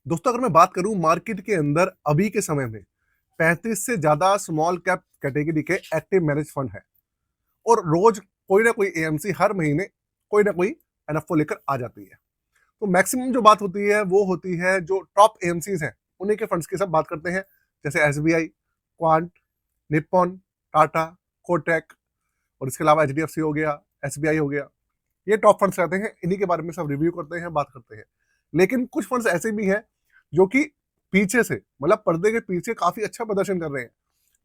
दोस्तों, अगर मैं बात करूं मार्केट के अंदर अभी के समय में 35 से ज्यादा स्मॉल कैप कैटेगरी के एक्टिव मैनेज फंड है और रोज कोई ना कोई एएमसी हर महीने कोई ना कोई एनएफओ लेकर आ जाती है। तो मैक्सिमम जो बात होती है वो होती है जो टॉप एएमसीज हैं उन्हीं के फंड्स की सब बात करते हैं, जैसे SBI, quant, Nippon, Tata, Kotak और इसके अलावा एचडीएफसी हो गया, एसबीआई हो गया। ये टॉप फंड्स रहते हैं, इन्हीं के बारे में सब रिव्यू करते हैं, बात करते हैं। लेकिन कुछ फंड्स ऐसे भी हैं जो कि पीछे से मतलब पर्दे के पीछे काफी अच्छा प्रदर्शन कर रहे हैं,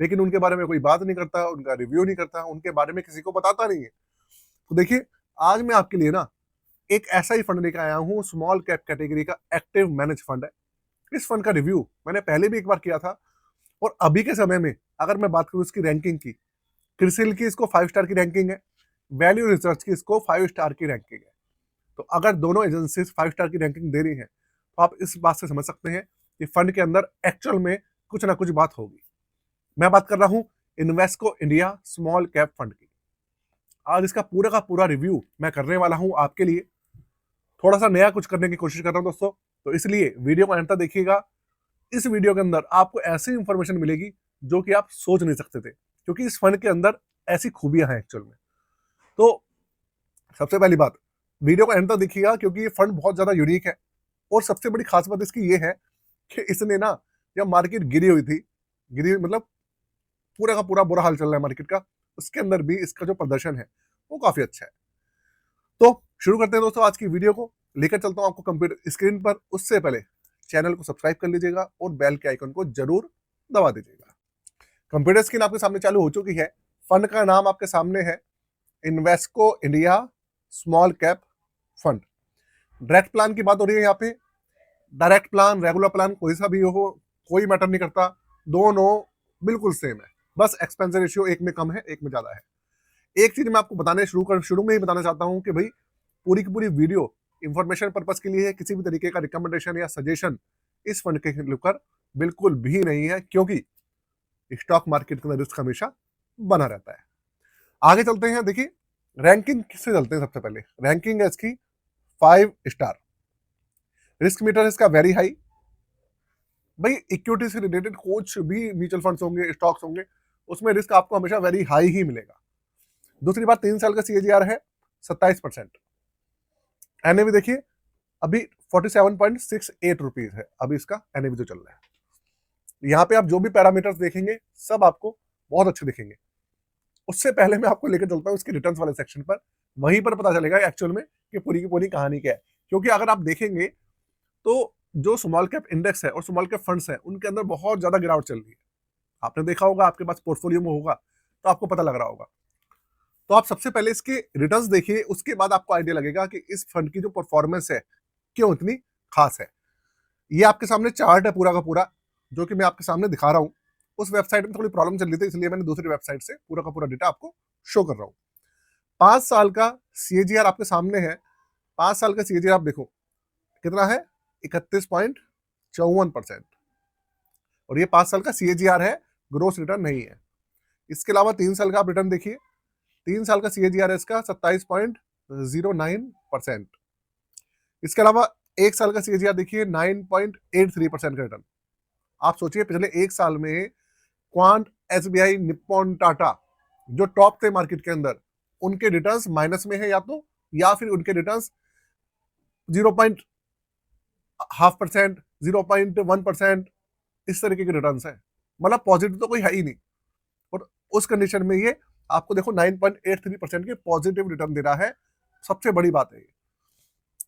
लेकिन उनके बारे में कोई बात नहीं करता, उनका रिव्यू नहीं करता, उनके बारे में किसी को बताता नहीं है। तो देखिए, आज मैं आपके लिए ना एक ऐसा ही फंड लेकर आया हूँ, स्मॉल कैप कैटेगरी का एक्टिव मैनेज फंड है। इस फंड का रिव्यू मैंने पहले भी एक बार किया था और अभी के समय में अगर मैं बात करूँ इसकी रैंकिंग की, क्रिसिल की इसको 5 स्टार की रैंकिंग है, वैल्यू रिसर्च की इसको 5 स्टार की रैंकिंग है। तो अगर दोनों एजेंसीज 5 स्टार की रैंकिंग दे रही हैं तो आप इस बात से समझ सकते हैं कि फंड के अंदर एक्चुअल में कुछ ना कुछ बात होगी। मैं बात कर रहा हूं Invesco India small cap fund की। आज इसका पूरा का पूरा रिव्यू मैं करने वाला हूं आपके लिए। थोड़ा सा नया कुछ करने की कोशिश कर रहा हूं दोस्तों, तो इसलिए वीडियो को अंत तक देखिएगा। इस वीडियो के अंदर आपको ऐसी इंफॉर्मेशन मिलेगी जो कि आप सोच नहीं सकते थे, क्योंकि इस फंड के अंदर ऐसी खूबियां हैं एक्चुअल में। तो सबसे पहली बात, वीडियो को एंड तक देखिएगा क्योंकि ये फंड बहुत ज्यादा यूनिक है। और सबसे बड़ी खास बात इसकी ये है कि इसने ना, जब मार्केट गिरी हुई थी, गिरी मतलब पूरा का पूरा बुरा हाल चल रहा है मार्केट का, उसके अंदर भी इसका जो प्रदर्शन है वो काफी अच्छा है। तो शुरू करते हैं दोस्तों आज की वीडियो को। लेकर चलता हूं आपको कंप्यूटर स्क्रीन पर। उससे पहले चैनल को सब्सक्राइब कर लीजिएगा और बेल के आइकन को जरूर दबा दीजिएगा। कंप्यूटर स्क्रीन आपके सामने चालू हो चुकी है। फंड का नाम आपके सामने है Invesco India small cap fund. Direct plan की बात हो रही है यहाँ पे। डायरेक्ट प्लान, रेगुलर प्लान, कोई सा भी हो, कोई मैटर नहीं करता, दोनों बिल्कुल सेम है। बस एक्सपेंस रेशियो एक में कम है, एक में ज्यादा है। एक चीज मैं आपको बताने शुरू में ही बताना चाहता हूं कि भाई पूरी की पूरी वीडियो इंफॉर्मेशन पर्पस के लिए है। किसी भी तरीके का रिकमेंडेशन या सजेशन इस फंड के लेकर बिल्कुल भी नहीं है, क्योंकि स्टॉक मार्केट के अंदर रिस्क हमेशा बना रहता है। आगे चलते हैं। देखिए, रैंकिंग किससे चलते हैं। सबसे पहले रैंकिंग है इसकी 5 स्टार। रिस्क मीटर इसका वेरी हाई। भाई इक्विटी से रिलेटेड कुछ भी म्यूचुअल फंड्स होंगे, स्टॉक्स होंगे, उसमें रिस्क आपको हमेशा वेरी हाई ही मिलेगा। दूसरी बात, 3 साल का सीएजीआर है 27%। एनएवी देखिए, अभी 47.68 रुपीज है अभी इसका एनएवी जो चल रहा है। यहाँ पे आप जो भी पैरामीटर्स देखेंगे सब आपको बहुत अच्छे दिखेंगे। उससे पहले मैं आपको लेकर चलता हूँ इसके रिटर्न्स वाले सेक्शन पर। वहीं पर पता चलेगा एक्चुअल में कि पूरी की पूरी कहानी क्या है। क्योंकि अगर आप देखेंगे तो जो स्मॉल कैप इंडेक्स है और स्मॉल कैप फंड्स है उनके अंदर बहुत ज्यादा गिरावट चल रही है। आपने देखा होगा, आपके पास पोर्टफोलियो में होगा तो आपको पता लग रहा होगा। तो आप सबसे पहले इसके रिटर्न्स देखिए, उसके बाद आपको आइडिया लगेगा कि इस फंड की जो परफॉर्मेंस है क्यों इतनी खास है। ये आपके सामने चार्ट है पूरा का पूरा, जो कि मैं आपके सामने दिखा रहा हूं। उस वेबसाइट में थोड़ी प्रॉब्लम चल रही थी, इसलिए मैंने दूसरी वेबसाइट से पूरा का पूरा डेटा आपको शो कर रहा हूं। 5 साल का सीएजीआर आपके सामने है। 5 साल का सीएजीआर आप देखो कितना है, 31.54%। और ये 5 साल का सीएजीआर है, ग्रोस रिटर्न नहीं है। इसके अलावा 3 साल का आप रिटर्न देखिए, 3 साल का सीएजीआर है इसका 27.09%। इसके अलावा 1 साल का सीएजीआर देखिए 9.83% का रिटर्न। आप सोचिए, पिछले 1 साल में क्वांट, एसबीआई, निप्पॉन, टाटा जो टॉप थे मार्केट के अंदर, उनके रिटर्न्स माइनस में है या तो, या फिर उनके रिटर्न्स 0.5%, 0.1% इस तरीके के रिटर्न्स है। मतलब पॉजिटिव तो कोई है ही नहीं। और उस कंडीशन में ये आपको देखो 9.83% के पॉजिटिव रिटर्न दे रहा है। सबसे बड़ी बात है ये।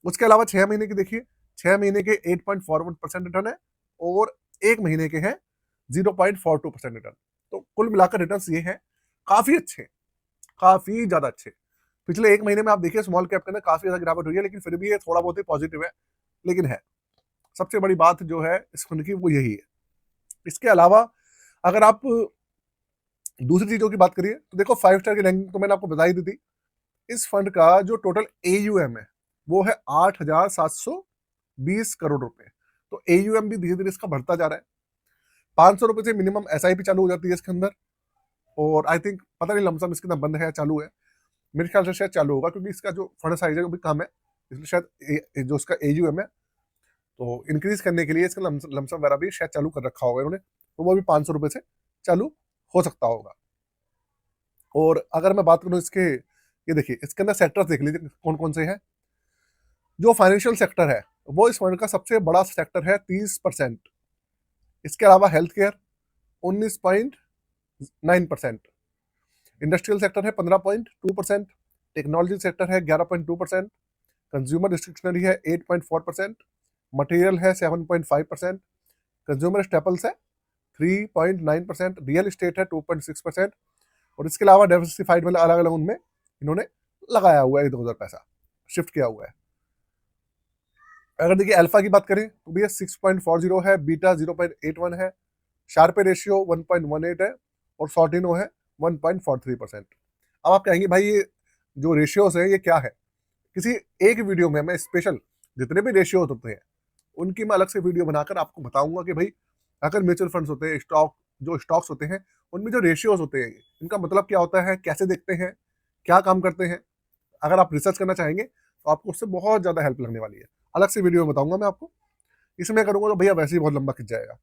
उसके अलावा 6 महीने की देखिए, 6 महीने के 8.41% रिटर्न है और 1 महीने के हैं 0.42% रिटर्न। तो कुल मिलाकर रिटर्न ये है काफी अच्छे, काफी ज्यादा अच्छे। पिछले 1 महीने में आप देखिए स्मॉल कैप के अंदर काफी ज्यादा गिरावट हुई है, लेकिन फिर भी ये थोड़ा बहुत ही पॉजिटिव है, लेकिन है। सबसे बड़ी बात जो है इस फंड की वो यही है। इसके अलावा अगर आप दूसरी चीजों की बात करिए तो देखो, 5 स्टार की रैंकिंग तो मैंने आपको बता ही दी थी। इस फंड का जो टोटल एयूएम है वो है 8,720 करोड़ रुपए। तो एयूएम भी धीरे धीरे इसका बढ़ता जा रहा है। 500 रुपए से मिनिमम एसआईपी चालू हो जाती है इसके अंदर। और आई थिंक पता नहीं लमसम इसके अंदर बंद है या चालू है, मेरे ख्याल से शायद चालू होगा, क्योंकि इसका जो फंड साइज है वो भी कम है, इसलिए शायद जो इसका एयूएम है तो इंक्रीज करने के लिए इसका लमसम वगैरह भी शायद चालू कर रखा होगा इन्होंने, तो वो भी 500 रुपये से चालू हो सकता होगा। और अगर मैं बात करूँ इसके, ये देखिए इसके अंदर सेक्टर्स देख लीजिए कौन कौन से हैं। जो फाइनेंशियल सेक्टर है वो इस फंड का सबसे बड़ा सेक्टर है 30%। इसके अलावा हेल्थ केयर 19.9%, इंडस्ट्रियल सेक्टर है 15.2%, टेक्नोलॉजी सेक्टर है 11.2%, कंज्यूमर डिस्क्रिप्शनरी है 8.4%, मटेरियल है 7.5%, कंज्यूमर स्टेपल्स है 3.9%, रियल एस्टेट है 2.6%, और इसके अलावा डाइवर्सिफाइड मतलब अलग अलग उनमें इन्होंने लगाया हुआ है इधर उधर पैसा शिफ्ट किया हुआ है। अगर देखिए अल्फा की बात करें तो भैया 6.40 है, बीटा 0.81 है, शार्पे रेशियो 1.18 है, और सॉर्टिनो है 1.43%। अब आप कहेंगे भाई ये जो रेशियोज है ये क्या है, किसी एक वीडियो में मैं स्पेशल जितने भी रेशियोज होते हैं उनकी मैं अलग से वीडियो बनाकर आपको बताऊंगा कि भाई अगर म्यूचुअल फंड्स होते हैं, जो स्टॉक्स होते हैं, उनमें जो रेशियोज होते हैं इनका मतलब क्या होता है, कैसे देखते हैं, क्या काम करते हैं। अगर आप रिसर्च करना चाहेंगे तो आपको उससे बहुत ज़्यादा हेल्प लगने वाली है। अलग से वीडियो में बताऊंगा मैं आपको, इसमें करूंगा तो भैया वैसे ही बहुत लंबा खिंच जाएगा।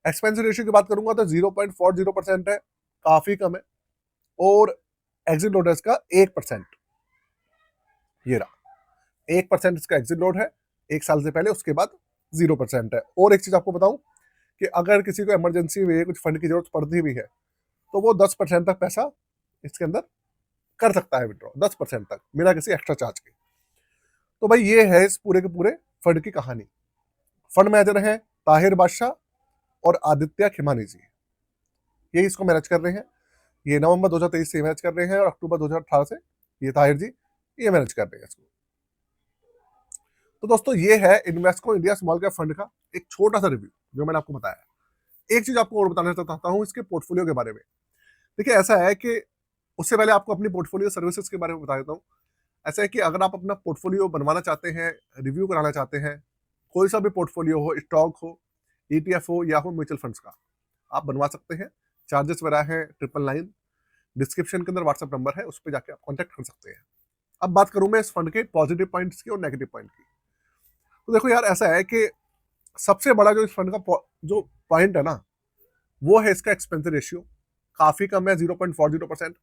एक्सपेंसिव रेशियो की बात करूंगा तो 0.40% है, काफ़ी कम है। और एग्जिट लोड है इसका 1%, ये रहा 1% इसका एग्जिट लोड है 1 साल से पहले, उसके बाद 0% है। और एक चीज़ आपको बताऊं कि अगर किसी को इमरजेंसी में कुछ फंड की जरूरत पड़ती भी है तो वो 10% तक पैसा इसके अंदर कर सकता है विड्रॉ, 10% तक बिना किसी एक्स्ट्रा चार्ज के। तो भाई ये है इस पूरे के पूरे फंड की कहानी। फंड मैनेजर हैं ताहिर बादशाह और आदित्य खिमानी जी, ये इसको मैनेज कर रहे हैं। ये नवंबर 2023 से मैनेज कर रहे हैं और अक्टूबर 2018 से ये ताहिर जी ये मैनेज कर रहे हैं इसको। तो दोस्तों ये है इन्वेस्टको इंडिया स्मॉल कैप फंड का एक छोटा सा रिव्यू जो मैंने आपको बताया। एक चीज आपको और बताना चाहता हूँ इसके पोर्टफोलियो के बारे में। देखिए ऐसा है कि उससे पहले आपको अपनी पोर्टफोलियो सर्विसेज के बारे में बता देता हूँ। ऐसा है कि अगर आप अपना पोर्टफोलियो बनवाना चाहते हैं, रिव्यू कराना चाहते हैं, कोई सा भी पोर्टफोलियो हो, स्टॉक हो, ETF हो या हो म्यूचुअल फंड्स का, आप बनवा सकते हैं। चार्जेस वगैरह है 999, डिस्क्रिप्शन के अंदर व्हाट्सएप नंबर है, उस पर जाके आप कॉन्टैक्ट कर सकते हैं। अब बात करूं मैं इस फंड के पॉजिटिव पॉइंट्स की और नेगेटिव पॉइंट की। तो देखो यार ऐसा है कि सबसे बड़ा जो इस फंड का जो पॉइंट है ना वो है इसका एक्सपेंसिव रेशियो, काफी कम है 0.40%।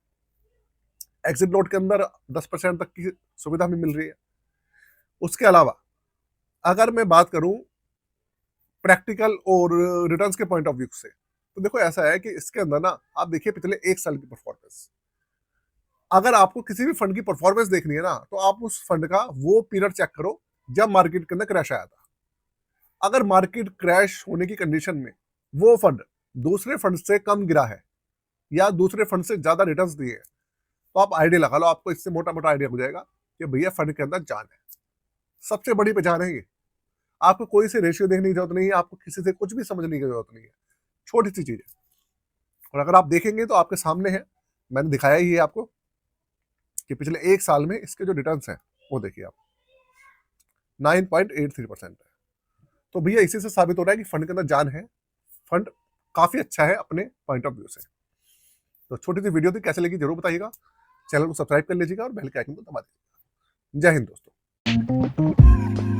एग्जिट लोड के अंदर 10% तक की सुविधा भी मिल रही है। उसके अलावा अगर मैं बात करूं प्रैक्टिकल और रिटर्न्स के पॉइंट ऑफ व्यू से, तो देखो ऐसा है कि इसके अंदर ना आप देखिए पिछले 1 साल की परफॉर्मेंस। अगर आपको किसी भी फंड की परफॉर्मेंस देखनी है ना तो आप उस फंड का वो पीरियड चेक करो जब मार्केट के अंदर क्रैश आया था। अगर मार्केट क्रैश होने की कंडीशन में वो फंड दूसरे फंड से कम गिरा है या दूसरे फंड से ज्यादा रिटर्न्स दिए हैं तो आप आइडिया लगा लो, आपको इससे मोटा मोटा आइडिया हो जाएगा कि भैया फंड के अंदर जान है। सबसे बड़ी पहचान है ये। आपको कोई से रेशियो देखने की जरूरत नहीं है, आपको किसी से कुछ भी समझने की जरूरत नहीं है, छोटी सी चीज है। और अगर आप देखेंगे तो आपके सामने है, मैंने दिखाया ही है आपको कि पिछले 1 साल में इसके जो रिटर्न्स हैं वो देखिए आप 9.83% है। तो भैया इसी से साबित हो रहा है कि फंड के अंदर जान है, फंड काफी अच्छा है अपने पॉइंट ऑफ व्यू से। तो छोटी सी वीडियो थी, कैसे लगी जरूर बताइएगा। चैनल को सब्सक्राइब कर लीजिएगा और बेल के आइकन को दबा दीजिएगा। जय हिंद दोस्तों।